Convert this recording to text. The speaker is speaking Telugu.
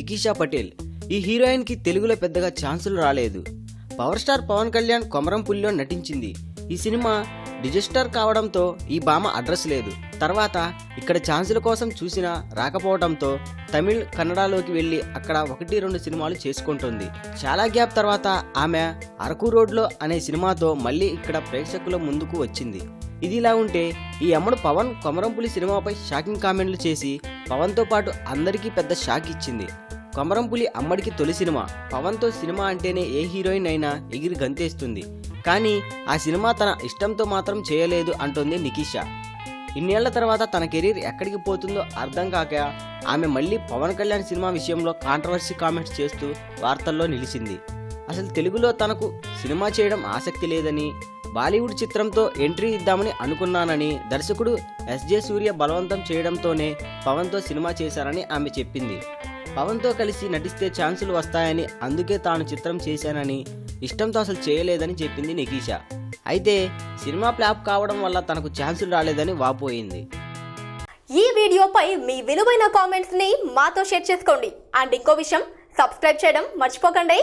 నికీషా పటేల్. ఈ హీరోయిన్ కి తెలుగులో పెద్దగా ఛాన్సులు రాలేదు. పవర్ స్టార్ పవన్ కళ్యాణ్ కొమరంపులిలో నటించింది. ఈ సినిమా డిజాస్టర్ కావడంతో ఈ భామ అడ్రస్ లేదు. తర్వాత ఇక్కడ ఛాన్సుల కోసం చూసినా రాకపోవడంతో తమిళ్, కన్నడలోకి వెళ్ళి అక్కడ 1-2 సినిమాలు చేసుకుంటుంది. చాలా గ్యాప్ తర్వాత ఆమె అరకు రోడ్లో అనే సినిమాతో మళ్ళీ ఇక్కడ ప్రేక్షకుల ముందుకు వచ్చింది. ఇది ఇలా ఉంటే ఈ అమ్మడు పవన్ కొమరంపులి సినిమాపై షాకింగ్ కామెంట్లు చేసి పవన్తో పాటు అందరికీ పెద్ద షాక్ ఇచ్చింది. కొమరంపులి అమ్మడికి తొలి సినిమా. పవన్తో సినిమా అంటేనే ఏ హీరోయిన్ అయినా ఎగిరి గంతేస్తుంది. కానీ ఆ సినిమా తన ఇష్టంతో మాత్రం చేయలేదు అంటోంది నికీషా. ఇన్నేళ్ల తర్వాత తన కెరీర్ ఎక్కడికి పోతుందో అర్థం కాక ఆమె మళ్ళీ పవన్ కళ్యాణ్ సినిమా విషయంలో కాంట్రవర్సీ కామెంట్స్ చేస్తూ వార్తల్లో నిలిచింది. అసలు తెలుగులో తనకు సినిమా చేయడం ఆసక్తి లేదని, బాలీవుడ్ చిత్రంతో ఎంట్రీ ఇద్దామని అనుకున్నానని దర్శకుడు ఎస్జే సూర్య బలవంతం చేయడంతోనే పవన్తో సినిమా చేశారని ఆమె చెప్పింది. పవన్తో కలిసి నటిస్తే ఛాన్సులు వస్తాయని, అందుకే తాను చిత్రం చేశానని, ఇష్టంతో అసలు చేయలేదని చెప్పింది నికీషా. అయితే సినిమా ఫ్లాప్ కావడం వల్ల తనకు ఛాన్సులు రాలేదని వాపోయింది. ఈ వీడియోపై మీ విలువైన కామెంట్స్ ని మాతో షేర్ చేసుకోండి. అండ్ ఇంకో విషయం, సబ్స్క్రైబ్ చేయడం మర్చిపోకండి.